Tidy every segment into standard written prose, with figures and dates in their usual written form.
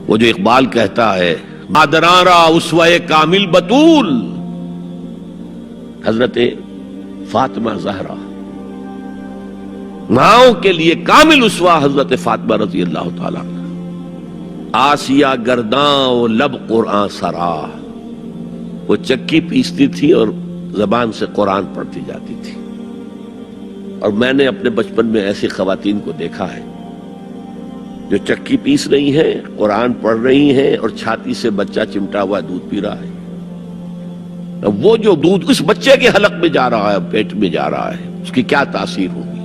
وہ جو اقبال کہتا ہے مادراں را اسوہ کامل بطول، حضرت فاطمہ زہرا، ماؤں کے لیے کامل اسوہ حضرت فاطمہ رضی اللہ تعالیٰ عنہ۔ آسیہ گرداں و لب قرآن سرا، وہ چکی پیستی تھی اور زبان سے قرآن پڑھتی جاتی تھی۔ اور میں نے اپنے بچپن میں ایسی خواتین کو دیکھا ہے جو چکی پیس رہی ہیں، قرآن پڑھ رہی ہیں اور چھاتی سے بچہ چمٹا ہوا دودھ پی رہا ہے۔ وہ جو دودھ اس بچے کے حلق میں جا رہا ہے، پیٹ میں جا رہا ہے، اس کی کیا تاثیر ہوگی؟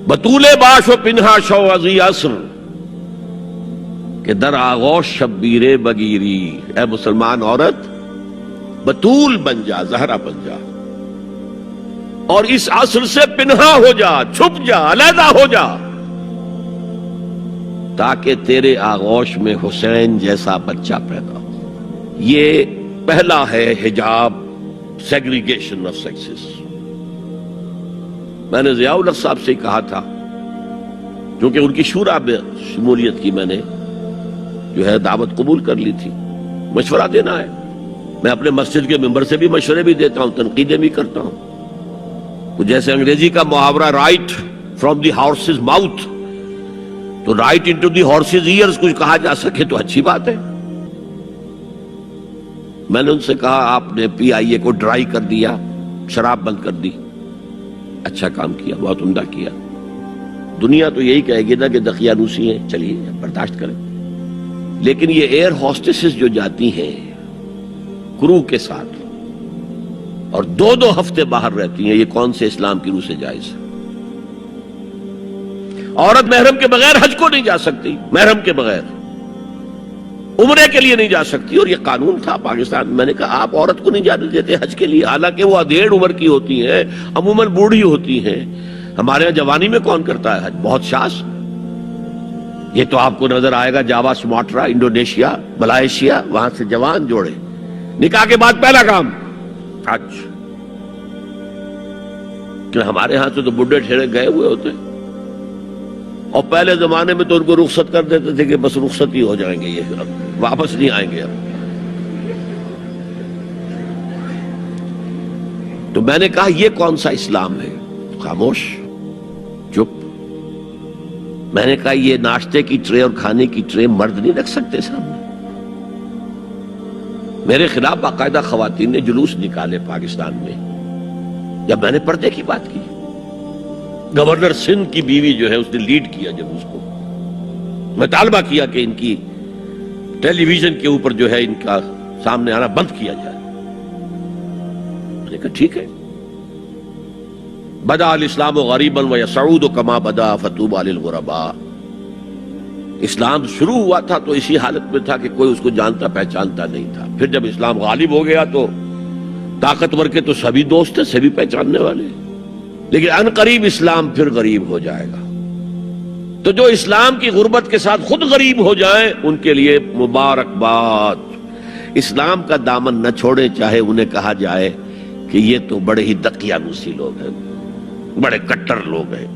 بطول باش و پنہا شو ازی عصر کہ در آغوش شبیر بگیری، اے مسلمان عورت بطول بن جا، زہرا بن جا، اور اس عصر سے پنہا ہو جا، چھپ جا، علیحدہ ہو جا، تاکہ تیرے آغوش میں حسین جیسا بچہ پیدا ہو۔ یہ پہلا ہے حجاب، سیگریگیشن آف سیکسز۔ میں نے ضیاء الحق صاحب سے کہا تھا، کیونکہ ان کی شورا میں شمولیت کی میں نے جو ہے دعوت قبول کر لی تھی، مشورہ دینا ہے۔ میں اپنے مسجد کے ممبر سے بھی مشورے بھی دیتا ہوں، تنقیدیں بھی کرتا ہوں۔ جیسے انگریزی کا محاورہ right from the horse's mouth, تو right into the horse's ears کچھ کہا جا سکے تو اچھی بات ہے۔ میں نے ان سے کہا آپ نے پی آئی اے کو ڈرائی کر دیا، شراب بند کر دی، اچھا کام کیا، بہت عمدہ کیا۔ دنیا تو یہی کہے گی نا کہ دقیانوسی ہیں، چلیے برداشت کریں، لیکن یہ ایئر ہوسٹسز جو جاتی ہیں کرو کے ساتھ اور دو دو ہفتے باہر رہتی ہیں، یہ کون سے اسلام کی روح سے جائز ہے؟ عورت محرم کے بغیر حج کو نہیں جا سکتی، محرم کے بغیر عمرے کے لیے نہیں جا سکتی، اور یہ قانون تھا پاکستان میں۔ نے کہا آپ عورت کو نہیں جانے دیتے حج کے لیے، حالانکہ وہ ادھیڑ عمر کی ہوتی ہیں، عموماً بوڑھی ہوتی ہیں۔ ہمارے یہاں جوانی میں کون کرتا ہے حج؟ بہت شاذ۔ یہ تو آپ کو نظر آئے گا جاوا، سماٹرا، انڈونیشیا، ملائیشیا، وہاں سے جوان جوڑے نکاح کے بعد پہلا کام حج۔ کہ ہمارے ہاں سے تو بڈھے ٹھیرے گئے ہوئے ہوتے، اور پہلے زمانے میں تو ان کو رخصت کر دیتے تھے کہ بس رخصت ہی ہو جائیں گے، یہ اب واپس نہیں آئیں گے اب۔ تو میں نے کہا یہ کون سا اسلام ہے؟ خاموش، چپ۔ میں نے کہا یہ ناشتے کی ٹرے اور کھانے کی ٹرے مرد نہیں رکھ سکتے سامنے؟ میرے خلاف باقاعدہ خواتین نے جلوس نکالے پاکستان میں جب میں نے پردے کی بات کی۔ گورنر سندھ کی بیوی جو ہے اس نے لیڈ کیا جب اس کو مطالبہ کیا کہ ان کی ٹیلی ویژن کے اوپر جو ہے ان کا سامنے آنا بند کیا جائے۔ میں نے کہا ٹھیک ہے۔ بدا الاسلام غریبا ویسعود کما بدا فطوبی للغرباء۔ اسلام شروع ہوا تھا تو اسی حالت میں تھا کہ کوئی اس کو جانتا پہچانتا نہیں تھا، پھر جب اسلام غالب ہو گیا تو طاقتور کے تو سبھی دوست ہیں، سبھی پہچاننے والے، لیکن ان قریب اسلام پھر غریب ہو جائے گا۔ تو جو اسلام کی غربت کے ساتھ خود غریب ہو جائیں ان کے لیے مبارکباد۔ اسلام کا دامن نہ چھوڑیں، چاہے انہیں کہا جائے کہ یہ تو بڑے ہی دقیانوسی لوگ ہیں، بڑے کٹر لوگ ہیں۔